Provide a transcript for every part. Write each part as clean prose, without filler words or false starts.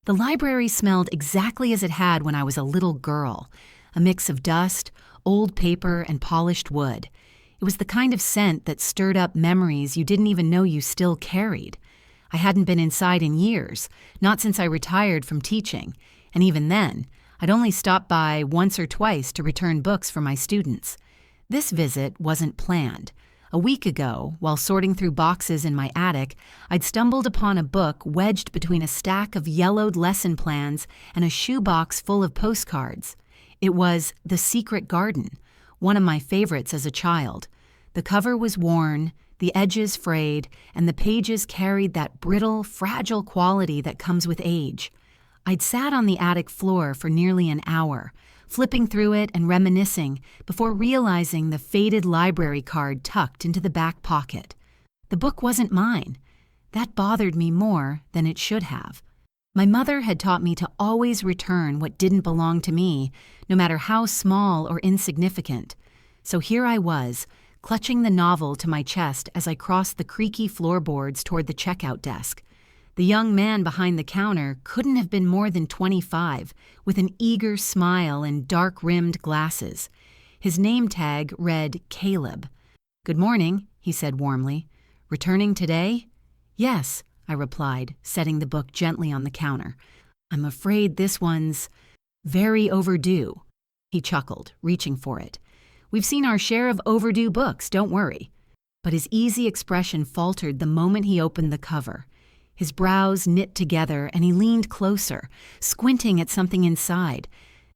The library smelled exactly as it had when I was a little girl, a mix of dust, old paper, and polished wood. It was the kind of scent that stirred up memories you didn't even know you still carried. I hadn't been inside in years, not since I retired from teaching, and even then, I'd only stopped by once or twice to return books for my students. This visit wasn't planned. A week ago, while sorting through boxes in my attic, I'd stumbled upon a book wedged between a stack of yellowed lesson plans and a shoebox full of postcards. It was The Secret Garden, one of my favorites as a child. The cover was worn, the edges frayed, and the pages carried that brittle, fragile quality that comes with age. I'd sat on the attic floor for nearly an hour, flipping through it and reminiscing before realizing the faded library card tucked into the back pocket. The book wasn't mine. That bothered me more than it should have. My mother had taught me to always return what didn't belong to me, no matter how small or insignificant. So here I was, clutching the novel to my chest as I crossed the creaky floorboards toward the checkout desk. The young man behind the counter couldn't have been more than 25, with an eager smile and dark-rimmed glasses. His name tag read Caleb. "Good morning," he said warmly. "Returning today?" "Yes," I replied, setting the book gently on the counter. "I'm afraid this one's very overdue." He chuckled, reaching for it. "We've seen our share of overdue books, don't worry." But his easy expression faltered the moment he opened the cover. His brows knit together and he leaned closer, squinting at something inside.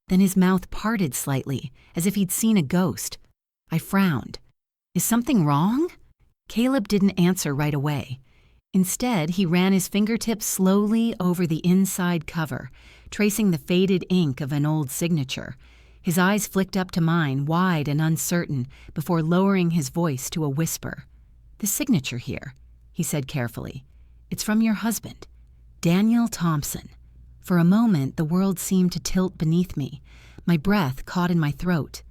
Then his mouth parted slightly, as if he'd seen a ghost. I frowned. "Is something wrong?" Caleb didn't answer right away. Instead, he ran his fingertips slowly over the inside cover, tracing the faded ink of an old signature. His eyes flicked up to mine, wide and uncertain, before lowering his voice to a whisper. "The signature here," he said carefully. "It's from your husband, Daniel Thompson." For a moment, the world seemed to tilt beneath me. My breath caught in my throat.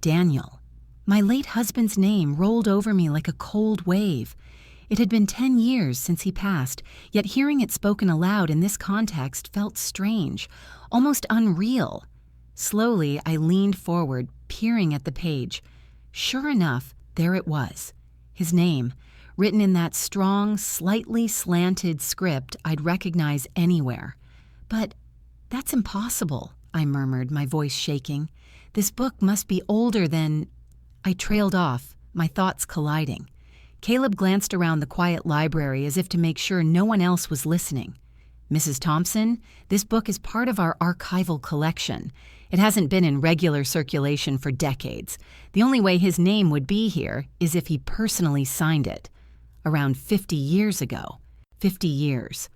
Daniel. My late husband's name rolled over me like a cold wave. It had been 10 years since he passed, yet hearing it spoken aloud in this context felt strange, almost unreal. Slowly, I leaned forward, peering at the page. Sure enough, there it was. His name, written in that strong, slightly slanted script I'd recognize anywhere. "But that's impossible," I murmured, my voice shaking. "This book must be older than—" I trailed off, my thoughts colliding. Caleb glanced around the quiet library as if to make sure no one else was listening. "Mrs. Thompson, this book is part of our archival collection. It hasn't been in regular circulation for decades. The only way his name would be here is if he personally signed it. Around 50 years ago. 50 years.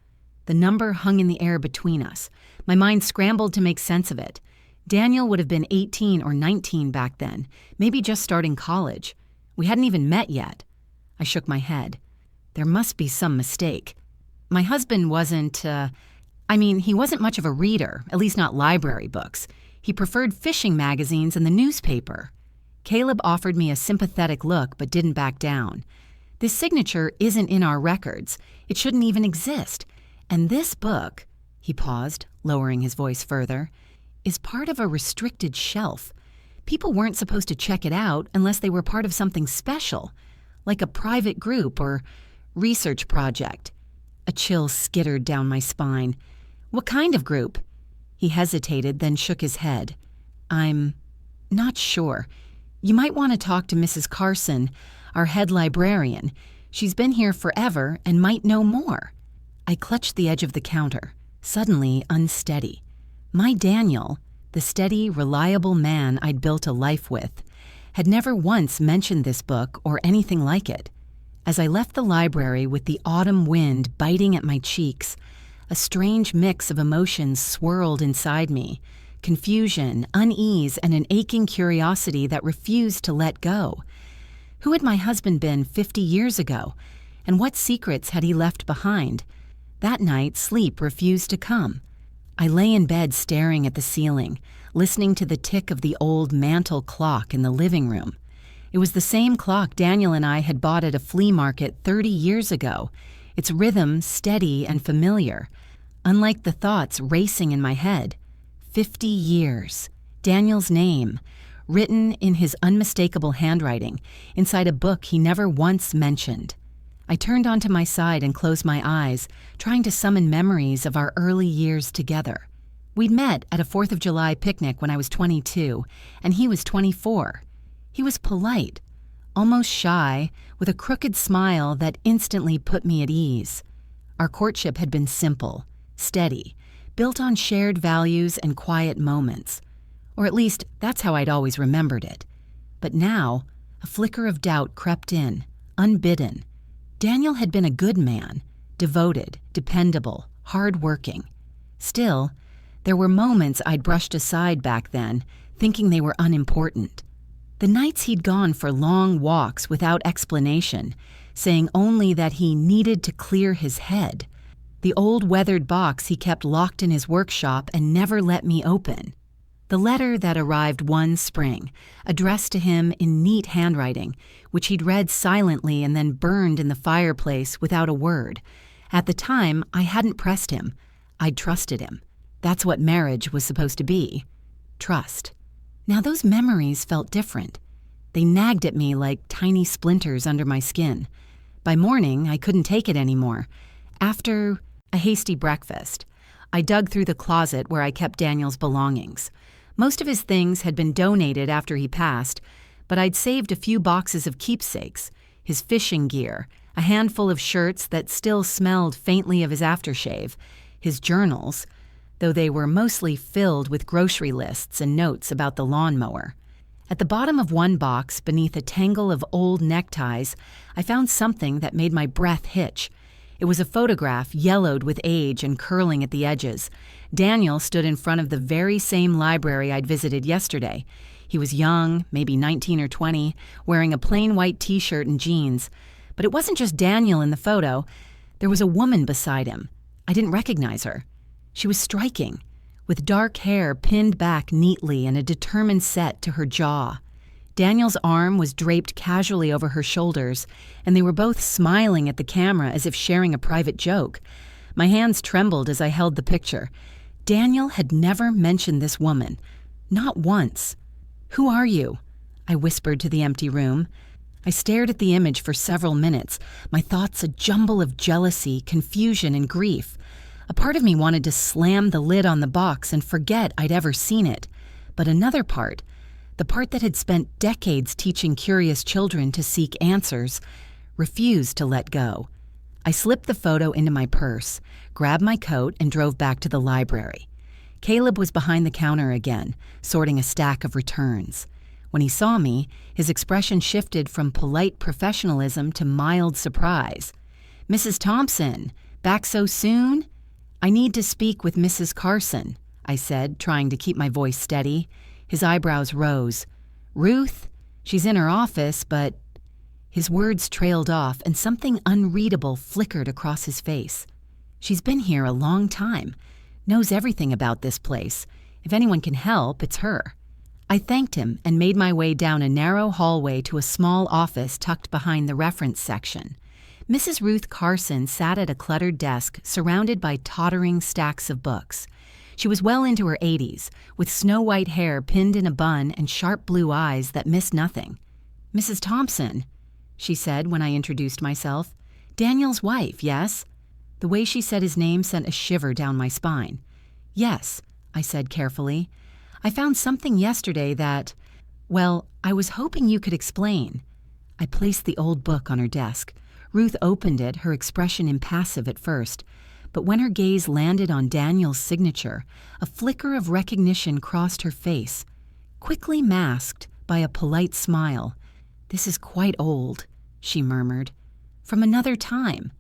The number hung in the air between us. My mind scrambled to make sense of it. Daniel would have been 18 or 19 back then, maybe just starting college. We hadn't even met yet. I shook my head. There must be some mistake. My husband wasn't, he wasn't much of a reader, at least not library books. He preferred fishing magazines and the newspaper. Caleb offered me a sympathetic look but didn't back down. This signature isn't in our records. It shouldn't even exist. And this book, he paused, lowering his voice further, is part of a restricted shelf. People weren't supposed to check it out unless they were part of something special, like a private group or research project. A chill skittered down my spine. "What kind of group?" He hesitated, then shook his head. "I'm not sure. You might want to talk to Mrs. Carson, our head librarian. She's been here forever and might know more." I clutched the edge of the counter, suddenly unsteady. My Daniel, the steady, reliable man I'd built a life with, had never once mentioned this book or anything like it. As I left the library with the autumn wind biting at my cheeks, a strange mix of emotions swirled inside me: confusion, unease, and an aching curiosity that refused to let go. Who had my husband been 50 years ago, and what secrets had he left behind? That night, sleep refused to come. I lay in bed staring at the ceiling, listening to the tick of the old mantel clock in the living room. It was the same clock Daniel and I had bought at a flea market 30 years ago, its rhythm steady and familiar. Unlike the thoughts racing in my head, 50 years, Daniel's name, written in his unmistakable handwriting inside a book he never once mentioned. I turned onto my side and closed my eyes, trying to summon memories of our early years together. We'd met at a 4th of July picnic when I was 22, and he was 24. He was polite, almost shy, with a crooked smile that instantly put me at ease. Our courtship had been simple, steady, built on shared values and quiet moments. Or at least, that's how I'd always remembered it. But now, a flicker of doubt crept in, unbidden. Daniel had been a good man, devoted, dependable, hard-working. Still, there were moments I'd brushed aside back then, thinking they were unimportant. The nights he'd gone for long walks without explanation, saying only that he needed to clear his head. The old weathered box he kept locked in his workshop and never let me open. The letter that arrived one spring, addressed to him in neat handwriting, which he'd read silently and then burned in the fireplace without a word. At the time, I hadn't pressed him. I'd trusted him. That's what marriage was supposed to be. Trust. Now those memories felt different. They nagged at me like tiny splinters under my skin. By morning, I couldn't take it anymore. After a hasty breakfast, I dug through the closet where I kept Daniel's belongings. Most of his things had been donated after he passed, but I'd saved a few boxes of keepsakes, his fishing gear, a handful of shirts that still smelled faintly of his aftershave, his journals, though they were mostly filled with grocery lists and notes about the lawnmower. At the bottom of one box, beneath a tangle of old neckties, I found something that made my breath hitch. It was a photograph, yellowed with age and curling at the edges. Daniel stood in front of the very same library I'd visited yesterday. He was young, maybe 19 or 20, wearing a plain white t-shirt and jeans. But it wasn't just Daniel in the photo. There was a woman beside him. I didn't recognize her. She was striking, with dark hair pinned back neatly and a determined set to her jaw. Daniel's arm was draped casually over her shoulders, and they were both smiling at the camera as if sharing a private joke. My hands trembled as I held the picture. Daniel had never mentioned this woman. Not once. "Who are you?" I whispered to the empty room. I stared at the image for several minutes, my thoughts a jumble of jealousy, confusion, and grief. A part of me wanted to slam the lid on the box and forget I'd ever seen it. But another part, the part that had spent decades teaching curious children to seek answers, refused to let go. I slipped the photo into my purse, grabbed my coat, and drove back to the library. Caleb was behind the counter again, sorting a stack of returns. When he saw me, his expression shifted from polite professionalism to mild surprise. "Mrs. Thompson, back so soon?" "I need to speak with Mrs. Carson," I said, trying to keep my voice steady. His eyebrows rose. "Ruth? She's in her office, but—" His words trailed off, and something unreadable flickered across his face. "She's been here a long time, knows everything about this place. If anyone can help, it's her." I thanked him and made my way down a narrow hallway to a small office tucked behind the reference section. Mrs. Ruth Carson sat at a cluttered desk surrounded by tottering stacks of books. She was well into her 80s, with snow-white hair pinned in a bun and sharp blue eyes that missed nothing. "Mrs. Thompson," she said when I introduced myself. "Daniel's wife, yes?" The way she said his name sent a shiver down my spine. "Yes," I said carefully. "I found something yesterday that, well, I was hoping you could explain." I placed the old book on her desk. Ruth opened it, her expression impassive at first. But when her gaze landed on Daniel's signature, a flicker of recognition crossed her face, quickly masked by a polite smile. "This is quite old," she murmured. "From another time."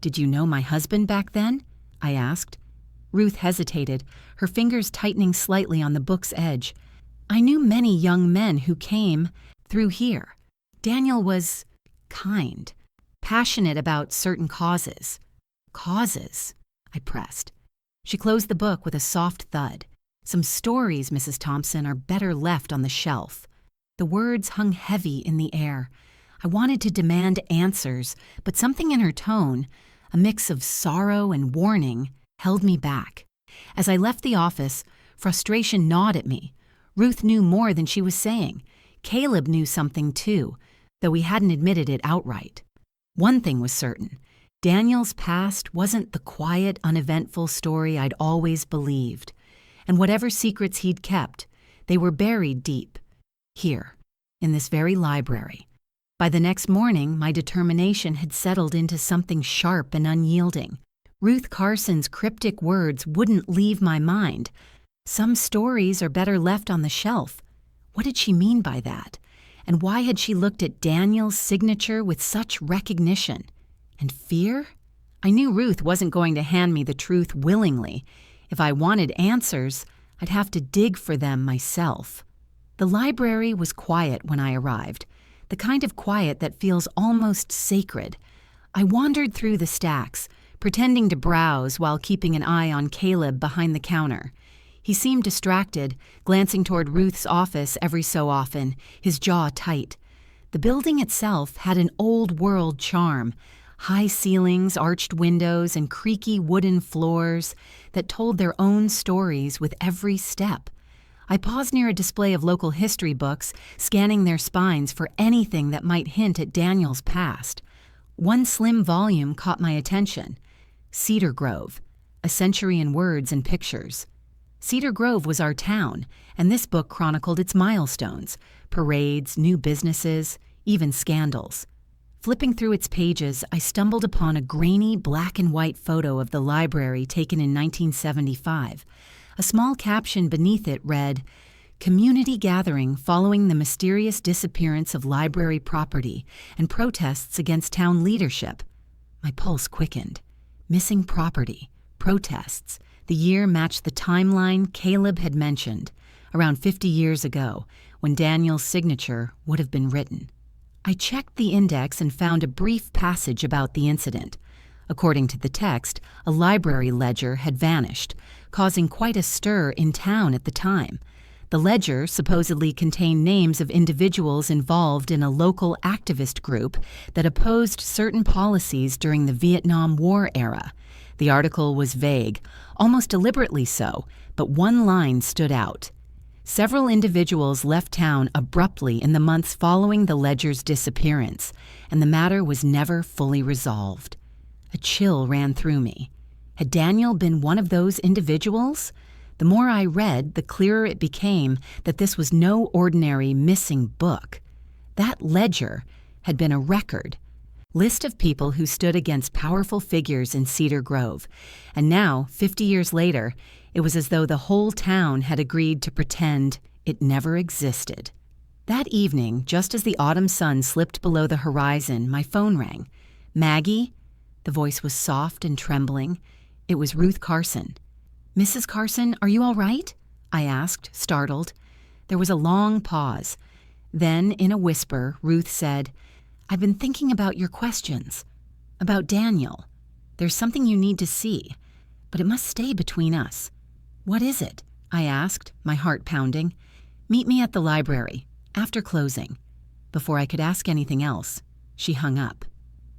"Did you know my husband back then?" I asked. Ruth hesitated, her fingers tightening slightly on the book's edge. "I knew many young men who came through here. Daniel was kind, passionate about certain causes." "Causes?" I pressed. She closed the book with a soft thud. "Some stories, Mrs. Thompson, are better left on the shelf." The words hung heavy in the air. I wanted to demand answers, but something in her tone, a mix of sorrow and warning, held me back. As I left the office, frustration gnawed at me. Ruth knew more than she was saying. Caleb knew something too, though he hadn't admitted it outright. One thing was certain. Daniel's past wasn't the quiet, uneventful story I'd always believed. And whatever secrets he'd kept, they were buried deep. Here, in this very library. By the next morning, my determination had settled into something sharp and unyielding. Ruth Carson's cryptic words wouldn't leave my mind. Some stories are better left on the shelf. What did she mean by that? And why had she looked at Daniel's signature with such recognition? And fear? I knew Ruth wasn't going to hand me the truth willingly. If I wanted answers, I'd have to dig for them myself. The library was quiet when I arrived, the kind of quiet that feels almost sacred. I wandered through the stacks, pretending to browse while keeping an eye on Caleb behind the counter. He seemed distracted, glancing toward Ruth's office every so often, his jaw tight. The building itself had an old-world charm, high ceilings, arched windows, and creaky wooden floors that told their own stories with every step. I paused near a display of local history books, scanning their spines for anything that might hint at Daniel's past. One slim volume caught my attention. Cedar Grove, A Century in Words and Pictures. Cedar Grove was our town, and this book chronicled its milestones, parades, new businesses, even scandals. Flipping through its pages, I stumbled upon a grainy black and white photo of the library taken in 1975. A small caption beneath it read, "Community gathering following the mysterious disappearance of library property and protests against town leadership." My pulse quickened. Missing property, protests. The year matched the timeline Caleb had mentioned, around 50 years ago, when Daniel's signature would have been written. I checked the index and found a brief passage about the incident. According to the text, a library ledger had vanished, causing quite a stir in town at the time. The ledger supposedly contained names of individuals involved in a local activist group that opposed certain policies during the Vietnam War era. The article was vague, almost deliberately so, but one line stood out. Several individuals left town abruptly in the months following the ledger's disappearance, and the matter was never fully resolved. A chill ran through me. Had Daniel been one of those individuals? The more I read, the clearer it became that this was no ordinary missing book. That ledger had been a record. List of people who stood against powerful figures in Cedar Grove. And now, 50 years later, it was as though the whole town had agreed to pretend it never existed. That evening, just as the autumn sun slipped below the horizon, my phone rang. "Maggie?" The voice was soft and trembling. It was Ruth Carson. "Mrs. Carson, are you all right?" I asked, startled. There was a long pause. Then, in a whisper, Ruth said, "I've been thinking about your questions. About Daniel. There's something you need to see, but it must stay between us." "What is it?" I asked, my heart pounding. "Meet me at the library, after closing." Before I could ask anything else, she hung up.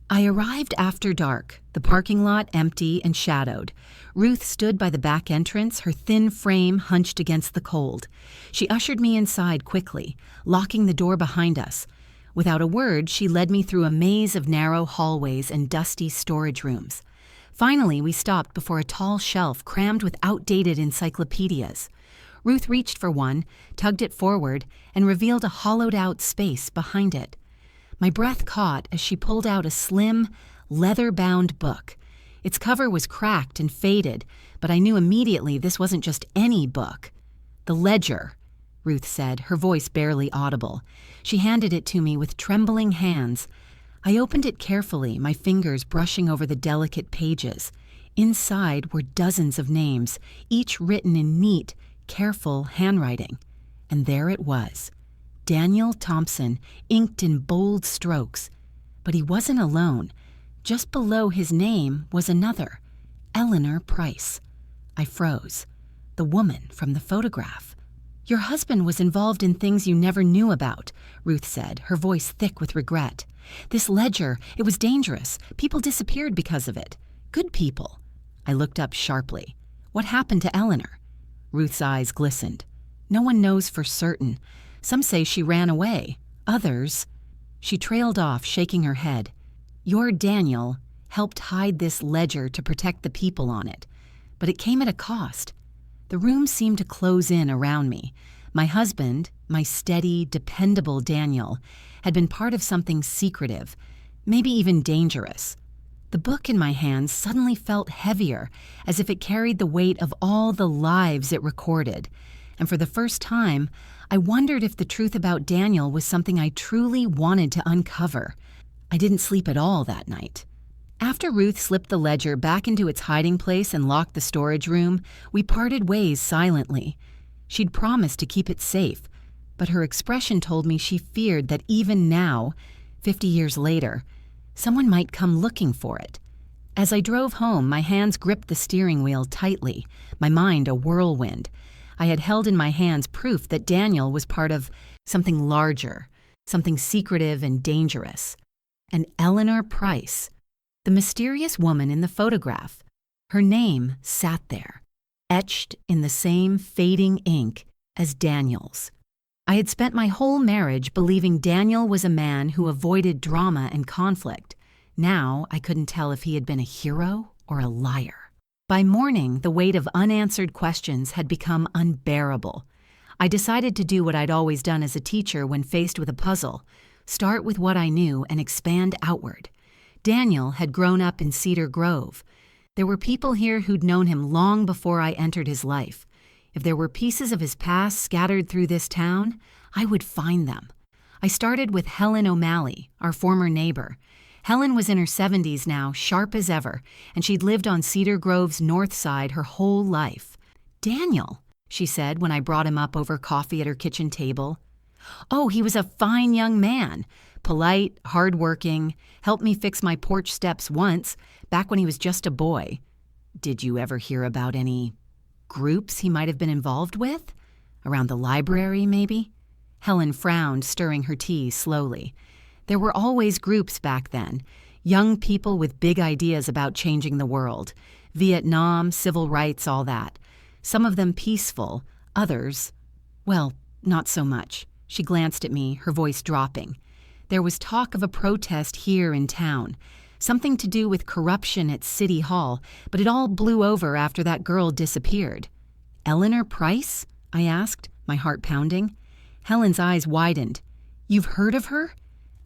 I arrived after dark, the parking lot empty and shadowed. Ruth stood by the back entrance, her thin frame hunched against the cold. She ushered me inside quickly, locking the door behind us. Without a word, she led me through a maze of narrow hallways and dusty storage rooms. Finally, we stopped before a tall shelf crammed with outdated encyclopedias. Ruth reached for one, tugged it forward, and revealed a hollowed-out space behind it. My breath caught as she pulled out a slim, leather-bound book. Its cover was cracked and faded, but I knew immediately this wasn't just any book. "The Ledger," Ruth said, her voice barely audible. She handed it to me with trembling hands. I opened it carefully, my fingers brushing over the delicate pages. Inside were dozens of names, each written in neat, careful handwriting. And there it was. Daniel Thompson, inked in bold strokes. But he wasn't alone. Just below his name was another, Eleanor Price. I froze. The woman from the photograph. "Your husband was involved in things you never knew about," Ruth said, her voice thick with regret. "This ledger, it was dangerous. People disappeared because of it. Good people." I looked up sharply. What happened to Eleanor? Ruth's eyes glistened. No one knows for certain. Some say she ran away. Others... She trailed off, shaking her head. Your Daniel helped hide this ledger to protect the people on it. But it came at a cost. The room seemed to close in around me. My husband, my steady, dependable Daniel, had been part of something secretive, maybe even dangerous. The book in my hands suddenly felt heavier, as if it carried the weight of all the lives it recorded. And for the first time, I wondered if the truth about Daniel was something I truly wanted to uncover. I didn't sleep at all that night. After Ruth slipped the ledger back into its hiding place and locked the storage room, we parted ways silently. She'd promised to keep it safe, but her expression told me she feared that even now, 50 years later, someone might come looking for it. As I drove home, my hands gripped the steering wheel tightly, my mind a whirlwind. I had held in my hands proof that Daniel was part of something larger, something secretive and dangerous. And Eleanor Price, the mysterious woman in the photograph, her name sat there, etched in the same fading ink as Daniel's. I had spent my whole marriage believing Daniel was a man who avoided drama and conflict. Now I couldn't tell if he had been a hero or a liar. By morning, the weight of unanswered questions had become unbearable. I decided to do what I'd always done as a teacher when faced with a puzzle: start with what I knew and expand outward. Daniel had grown up in Cedar Grove. There were people here who'd known him long before I entered his life. If there were pieces of his past scattered through this town, I would find them. I started with Helen O'Malley, our former neighbor. Helen was in her 70s now, sharp as ever, and she'd lived on Cedar Grove's north side her whole life. "Daniel," she said when I brought him up over coffee at her kitchen table. "Oh, he was a fine young man. Polite, hardworking, helped me fix my porch steps once, back when he was just a boy. Did you ever hear about any groups he might have been involved with? Around the library, maybe?" Helen frowned, stirring her tea slowly. There were always groups back then, young people with big ideas about changing the world. Vietnam, civil rights, all that. Some of them peaceful, others, well, not so much. She glanced at me, her voice dropping. There was talk of a protest here in town, something to do with corruption at City Hall, but it all blew over after that girl disappeared. "Eleanor Price?" I asked, my heart pounding. Helen's eyes widened. "You've heard of her?"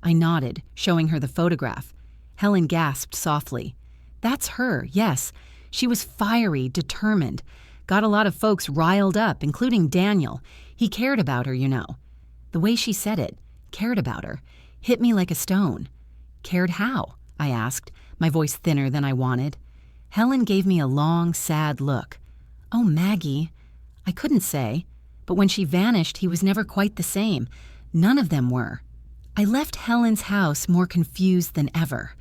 I nodded, showing her the photograph. Helen gasped softly. "That's her, yes. She was fiery, determined. Got a lot of folks riled up, including Daniel. He cared about her, you know." The way she said it, cared about her, hit me like a stone. "Cared how?" I asked, my voice thinner than I wanted. Helen gave me a long, sad look. "Oh, Maggie." I couldn't say, but when she vanished, he was never quite the same. None of them were. I left Helen's house more confused than ever.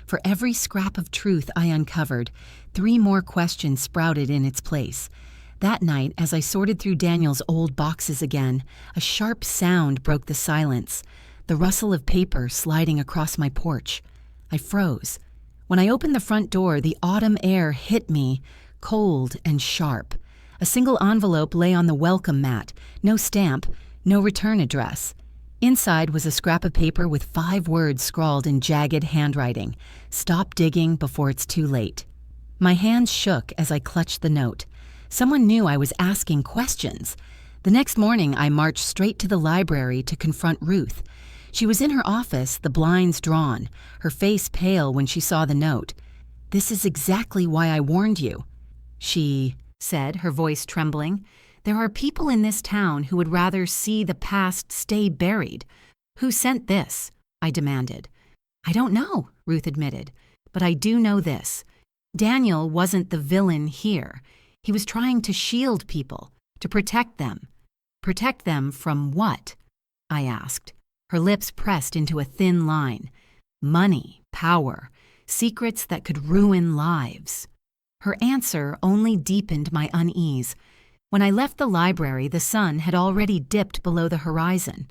For every scrap of truth I uncovered, 3 more questions sprouted in its place. That night, as I sorted through Daniel's old boxes again, a sharp sound broke the silence, the rustle of paper sliding across my porch. I froze. When I opened the front door, the autumn air hit me, cold and sharp. A single envelope lay on the welcome mat, no stamp, no return address. Inside was a scrap of paper with 5 words scrawled in jagged handwriting: "Stop digging before it's too late." My hands shook as I clutched the note. Someone knew I was asking questions. The next morning, I marched straight to the library to confront Ruth. She was in her office, the blinds drawn, her face pale when she saw the note. "This is exactly why I warned you," she said, her voice trembling. "There are people in this town who would rather see the past stay buried." "Who sent this?" I demanded. "I don't know," Ruth admitted, "but I do know this. Daniel wasn't the villain here. He was trying to shield people, to protect them." "Protect them from what?" I asked. Her lips pressed into a thin line. "Money, power, secrets that could ruin lives." Her answer only deepened my unease. When I left the library, the sun had already dipped below the horizon.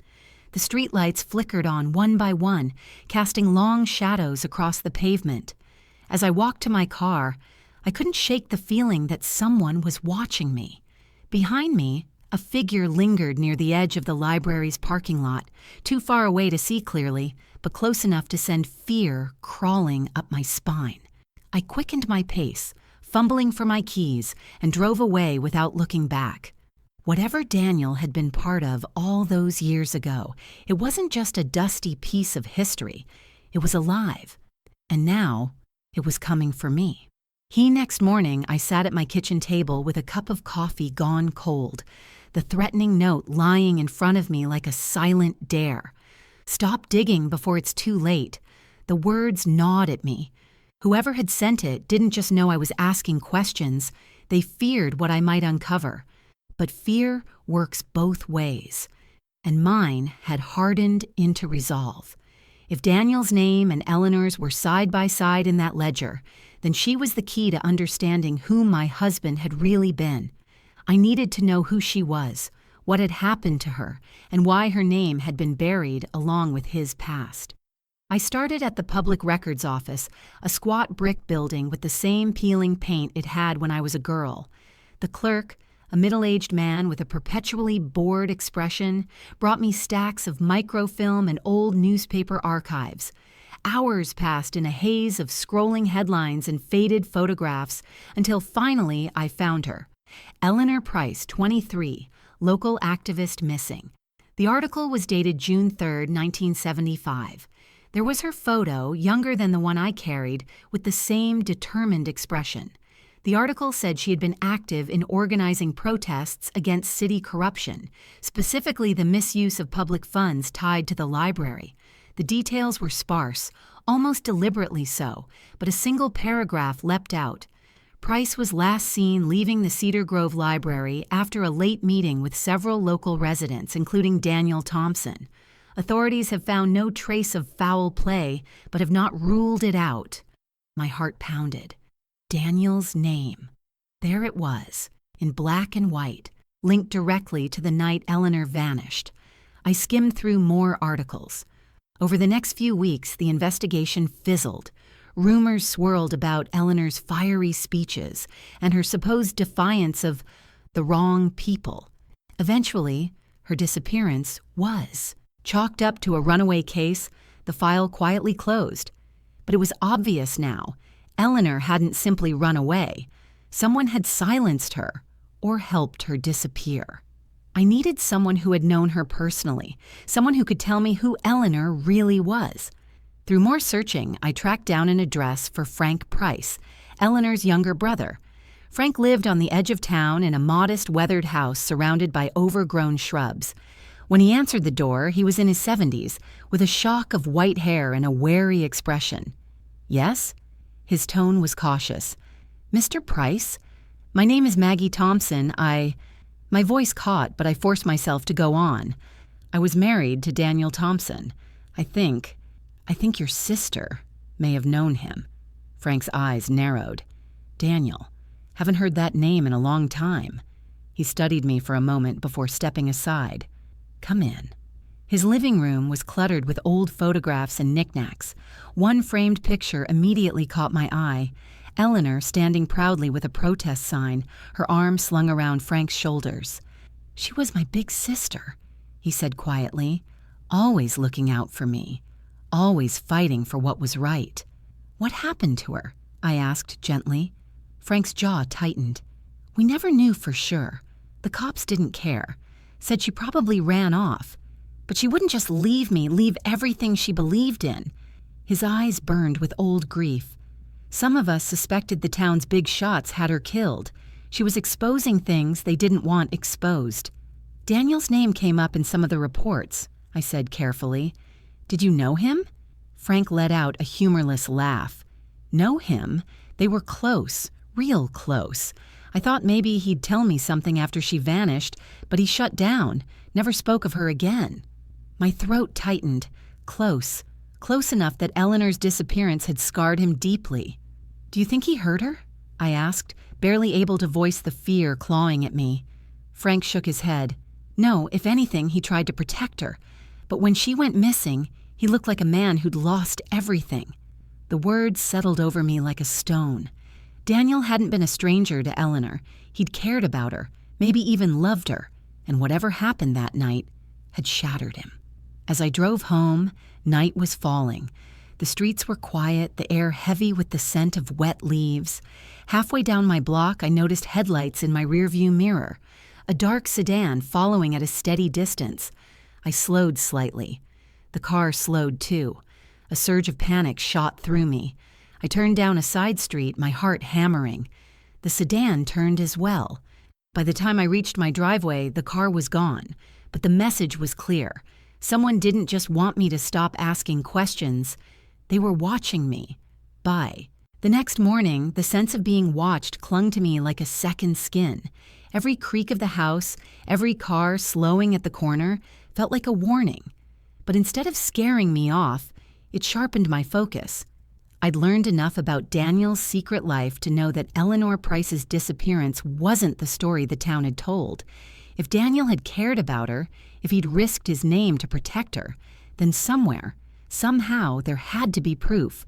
The streetlights flickered on one by one, casting long shadows across the pavement. As I walked to my car, I couldn't shake the feeling that someone was watching me. Behind me, a figure lingered near the edge of the library's parking lot, too far away to see clearly, but close enough to send fear crawling up my spine. I quickened my pace, fumbling for my keys, and drove away without looking back. Whatever Daniel had been part of all those years ago, it wasn't just a dusty piece of history. It was alive. And now, it was coming for me. Next morning, I sat at my kitchen table with a cup of coffee gone cold, the threatening note lying in front of me like a silent dare. Stop digging before it's too late. The words gnawed at me. Whoever had sent it didn't just know I was asking questions, they feared what I might uncover. But fear works both ways, and mine had hardened into resolve. If Daniel's name and Eleanor's were side by side in that ledger, then she was the key to understanding who my husband had really been. I needed to know who she was, what had happened to her, and why her name had been buried along with his past. I started at the Public Records Office, a squat brick building with the same peeling paint it had when I was a girl. The clerk, a middle-aged man with a perpetually bored expression, brought me stacks of microfilm and old newspaper archives. Hours passed in a haze of scrolling headlines and faded photographs until finally I found her. Eleanor Price, 23, local activist missing. The article was dated June 3, 1975. There was her photo, younger than the one I carried, with the same determined expression. The article said she had been active in organizing protests against city corruption, specifically the misuse of public funds tied to the library. The details were sparse, almost deliberately so, but a single paragraph leapt out. Price was last seen leaving the Cedar Grove Library after a late meeting with several local residents, including Daniel Thompson. Authorities have found no trace of foul play, but have not ruled it out. My heart pounded. Daniel's name. There it was, in black and white, linked directly to the night Eleanor vanished. I skimmed through more articles. Over the next few weeks, the investigation fizzled. Rumors swirled about Eleanor's fiery speeches and her supposed defiance of the wrong people. Eventually, her disappearance was chalked up to a runaway case, the file quietly closed. But it was obvious now. Eleanor hadn't simply run away. Someone had silenced her or helped her disappear. I needed someone who had known her personally, someone who could tell me who Eleanor really was. Through more searching, I tracked down an address for Frank Price, Eleanor's younger brother. Frank lived on the edge of town in a modest, weathered house surrounded by overgrown shrubs. When he answered the door, he was in his 70s, with a shock of white hair and a wary expression. "Yes?" His tone was cautious. "Mr. Price? My name is Maggie Thompson. My voice caught, but I forced myself to go on. I was married to Daniel Thompson. I think your sister may have known him." Frank's eyes narrowed. "Daniel. Haven't heard that name in a long time." He studied me for a moment before stepping aside. "Come in." His living room was cluttered with old photographs and knickknacks. One framed picture immediately caught my eye. Eleanor standing proudly with a protest sign, her arm slung around Frank's shoulders. "She was my big sister," he said quietly, "always looking out for me, always fighting for what was right." "What happened to her?" I asked gently. Frank's jaw tightened. "We never knew for sure. The cops didn't care. Said she probably ran off. But she wouldn't just leave everything she believed in." His eyes burned with old grief. "Some of us suspected the town's big shots had her killed. She was exposing things they didn't want exposed." "Daniel's name came up in some of the reports," I said carefully. "Did you know him?" Frank let out a humorless laugh. "Know him? They were close, real close. I thought maybe he'd tell me something after she vanished, but he shut down, never spoke of her again." My throat tightened. Close enough that Eleanor's disappearance had scarred him deeply. "Do you think he hurt her?" I asked, barely able to voice the fear clawing at me. Frank shook his head. "No, if anything, he tried to protect her. But when she went missing, he looked like a man who'd lost everything." The words settled over me like a stone. Daniel hadn't been a stranger to Eleanor. He'd cared about her, maybe even loved her, and whatever happened that night had shattered him. As I drove home, night was falling. The streets were quiet, the air heavy with the scent of wet leaves. Halfway down my block, I noticed headlights in my rearview mirror, a dark sedan following at a steady distance. I slowed slightly. The car slowed too. A surge of panic shot through me. I turned down a side street, my heart hammering. The sedan turned as well. By the time I reached my driveway, the car was gone. But the message was clear. Someone didn't just want me to stop asking questions. They were watching me. Bye. The next morning, the sense of being watched clung to me like a second skin. Every creak of the house, every car slowing at the corner, felt like a warning. But instead of scaring me off, it sharpened my focus. I'd learned enough about Daniel's secret life to know that Eleanor Price's disappearance wasn't the story the town had told. If Daniel had cared about her, if he'd risked his name to protect her, then somewhere, somehow, there had to be proof.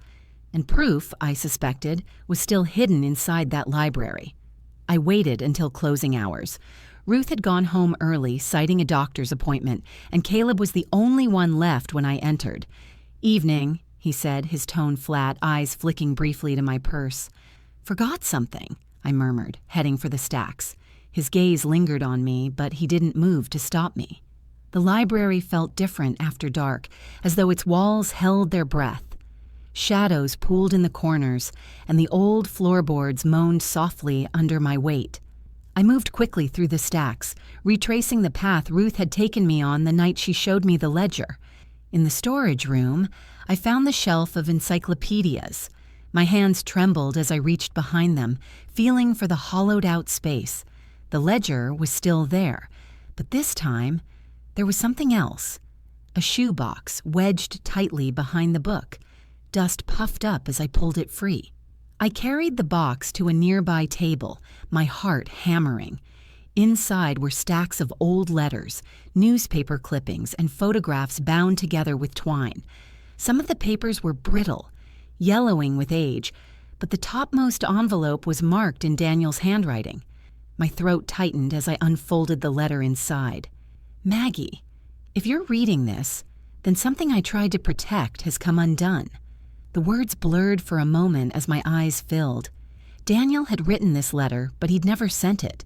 And proof, I suspected, was still hidden inside that library. I waited until closing hours. Ruth had gone home early, citing a doctor's appointment, and Caleb was the only one left when I entered. "Evening," he said, his tone flat, eyes flicking briefly to my purse. "Forgot something," I murmured, heading for the stacks. His gaze lingered on me, but he didn't move to stop me. The library felt different after dark, as though its walls held their breath. Shadows pooled in the corners, and the old floorboards moaned softly under my weight. I moved quickly through the stacks, retracing the path Ruth had taken me on the night she showed me the ledger. In the storage room, I found the shelf of encyclopedias. My hands trembled as I reached behind them, feeling for the hollowed-out space. The ledger was still there, but this time, there was something else. A shoebox wedged tightly behind the book. Dust puffed up as I pulled it free. I carried the box to a nearby table, my heart hammering. Inside were stacks of old letters, newspaper clippings, and photographs bound together with twine. Some of the papers were brittle, yellowing with age, but the topmost envelope was marked in Daniel's handwriting. My throat tightened as I unfolded the letter inside. "Maggie, if you're reading this, then something I tried to protect has come undone." The words blurred for a moment as my eyes filled. Daniel had written this letter, but he'd never sent it.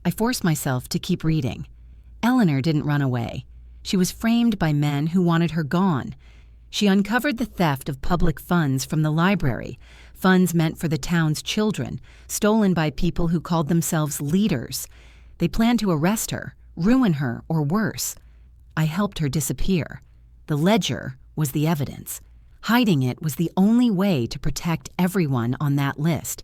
I forced myself to keep reading. Eleanor didn't run away. She was framed by men who wanted her gone. She uncovered the theft of public funds from the library, funds meant for the town's children, stolen by people who called themselves leaders. They planned to arrest her, ruin her, or worse. I helped her disappear. The ledger was the evidence. Hiding it was the only way to protect everyone on that list.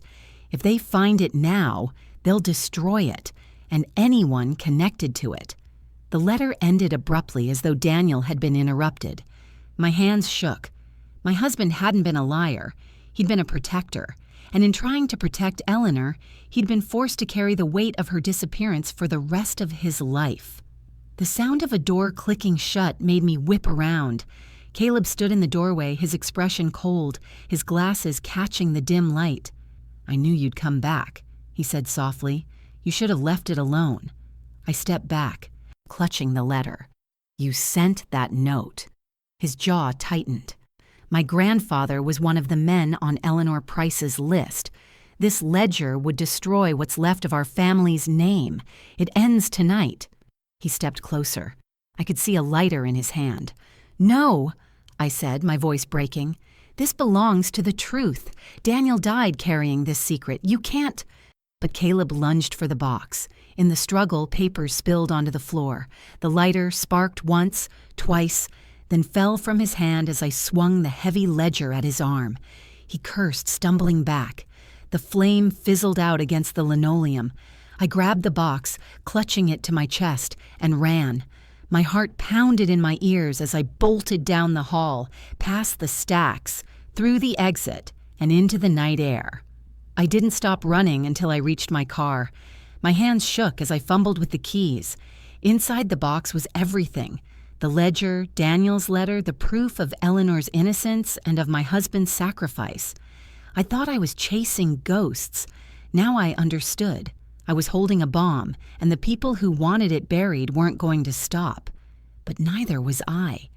If they find it now, they'll destroy it, and anyone connected to it. The letter ended abruptly as though Daniel had been interrupted. My hands shook. My husband hadn't been a liar. He'd been a protector. And in trying to protect Eleanor, he'd been forced to carry the weight of her disappearance for the rest of his life. The sound of a door clicking shut made me whip around. Caleb stood in the doorway, his expression cold, his glasses catching the dim light. "I knew you'd come back," he said softly. "You should have left it alone." I stepped back, clutching the letter. "You sent that note." His jaw tightened. My grandfather was one of the men on Eleanor Price's list. This ledger would destroy what's left of our family's name. It ends tonight. He stepped closer. I could see a lighter in his hand. "No," I said, my voice breaking. "This belongs to the truth. Daniel died carrying this secret. You can't—" But Caleb lunged for the box. In the struggle, papers spilled onto the floor. The lighter sparked once, twice, then fell from his hand as I swung the heavy ledger at his arm. He cursed, stumbling back. The flame fizzled out against the linoleum. I grabbed the box, clutching it to my chest, and ran. My heart pounded in my ears as I bolted down the hall, past the stacks, through the exit, and into the night air. I didn't stop running until I reached my car. My hands shook as I fumbled with the keys. Inside the box was everything: the ledger, Daniel's letter, the proof of Eleanor's innocence and of my husband's sacrifice. I thought I was chasing ghosts. Now I understood. I was holding a bomb, and the people who wanted it buried weren't going to stop. But neither was I.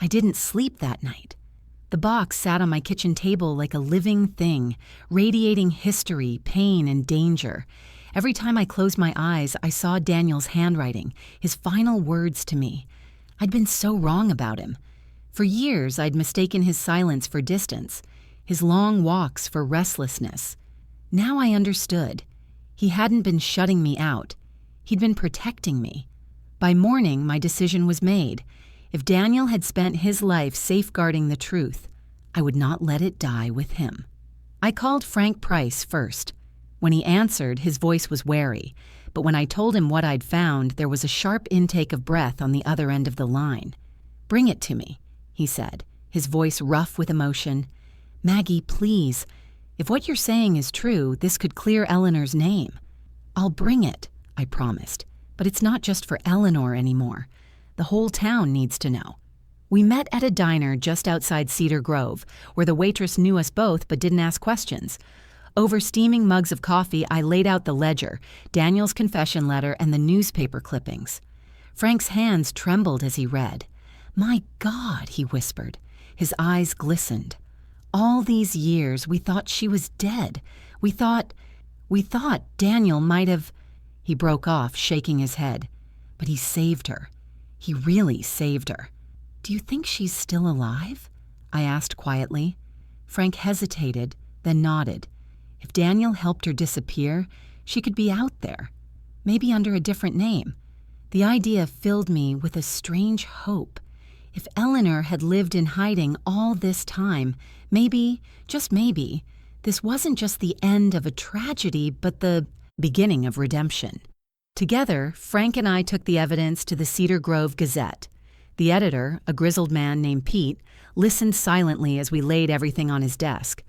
I didn't sleep that night. The box sat on my kitchen table like a living thing, radiating history, pain, and danger. Every time I closed my eyes, I saw Daniel's handwriting, his final words to me. I'd been so wrong about him. For years, I'd mistaken his silence for distance, his long walks for restlessness. Now I understood. He hadn't been shutting me out. He'd been protecting me. By morning, my decision was made. If Daniel had spent his life safeguarding the truth, I would not let it die with him. I called Frank Price first. When he answered, his voice was wary, but when I told him what I'd found, there was a sharp intake of breath on the other end of the line. "Bring it to me," he said, his voice rough with emotion. "Maggie, please. If what you're saying is true, this could clear Eleanor's name." "I'll bring it," I promised. "But it's not just for Eleanor anymore. The whole town needs to know." We met at a diner just outside Cedar Grove, where the waitress knew us both but didn't ask questions. Over steaming mugs of coffee, I laid out the ledger, Daniel's confession letter, and the newspaper clippings. Frank's hands trembled as he read. "My God," he whispered. His eyes glistened. "All these years we thought she was dead. We thought Daniel might have—" He broke off, shaking his head. "But he saved her. He really saved her." "Do you think she's still alive?" I asked quietly. Frank hesitated, then nodded. If Daniel helped her disappear, she could be out there, maybe under a different name. The idea filled me with a strange hope. If Eleanor had lived in hiding all this time, maybe, just maybe, this wasn't just the end of a tragedy, but the beginning of redemption. Together, Frank and I took the evidence to the Cedar Grove Gazette. The editor, a grizzled man named Pete, listened silently as we laid everything on his desk.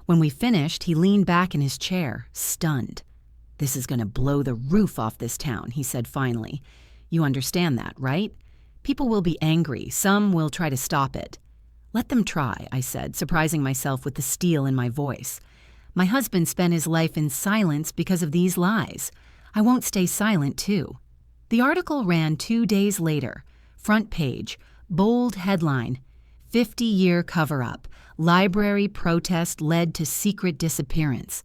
When we finished, he leaned back in his chair, stunned. "This is going to blow the roof off this town," he said finally. "You understand that, right? People will be angry. Some will try to stop it." "Let them try," I said, surprising myself with the steel in my voice. "My husband spent his life in silence because of these lies. I won't stay silent, too." The article ran 2 days later. Front page, bold headline, 50-year cover-up. Library protest led to secret disappearance.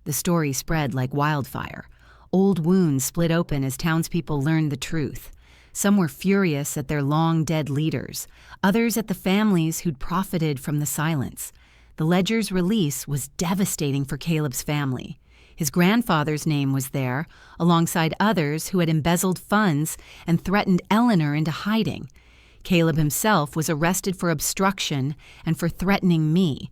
The story spread like wildfire. Old wounds split open as townspeople learned the truth. Some were furious at their long-dead leaders, others at the families who'd profited from the silence. The ledger's release was devastating for Caleb's family. His grandfather's name was there, alongside others who had embezzled funds and threatened Eleanor into hiding. Caleb himself was arrested for obstruction and for threatening me.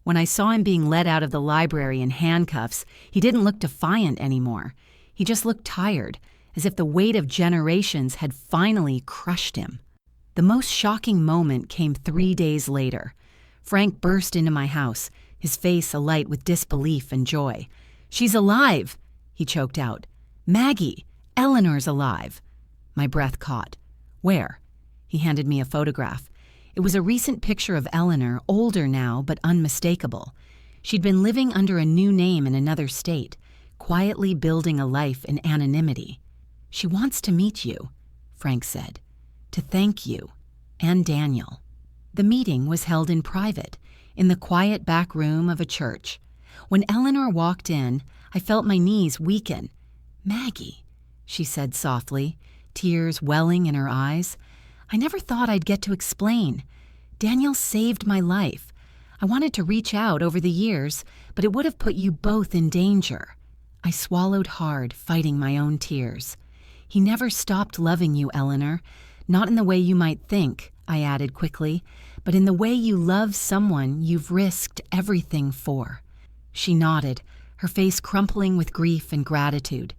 When I saw him being led out of the library in handcuffs, he didn't look defiant anymore. He just looked tired, as if the weight of generations had finally crushed him. The most shocking moment came 3 days later. Frank burst into my house, his face alight with disbelief and joy. "She's alive," he choked out. "Maggie, Eleanor's alive." My breath caught. "Where?" He handed me a photograph. It was a recent picture of Eleanor, older now but unmistakable. She'd been living under a new name in another state, quietly building a life in anonymity. "She wants to meet you," Frank said, "to thank you and Daniel." The meeting was held in private, in the quiet back room of a church. When Eleanor walked in, I felt my knees weaken. "Maggie," she said softly, tears welling in her eyes. "I never thought I'd get to explain. Daniel saved my life. I wanted to reach out over the years, but it would have put you both in danger." I swallowed hard, fighting my own tears. "He never stopped loving you, Eleanor. Not in the way you might think," I added quickly, "but in the way you love someone you've risked everything for." She nodded, her face crumpling with grief and gratitude.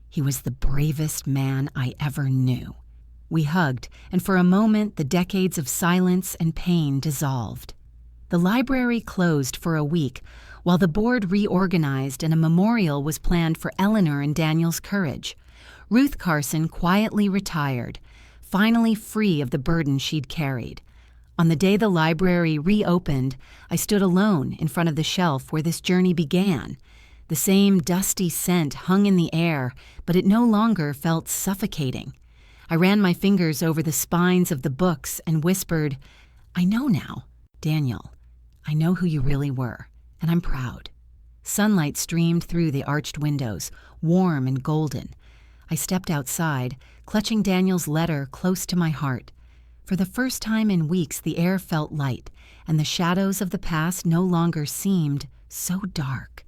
"He was the bravest man I ever knew." We hugged, and for a moment the decades of silence and pain dissolved. The library closed for a week, while the board reorganized and a memorial was planned for Eleanor and Daniel's courage. Ruth Carson quietly retired, finally free of the burden she'd carried. On the day the library reopened, I stood alone in front of the shelf where this journey began. The same dusty scent hung in the air, but it no longer felt suffocating. I ran my fingers over the spines of the books and whispered, "I know now, Daniel. I know who you really were, and I'm proud." Sunlight streamed through the arched windows, warm and golden. I stepped outside, clutching Daniel's letter close to my heart. For the first time in weeks, the air felt light, and the shadows of the past no longer seemed so dark.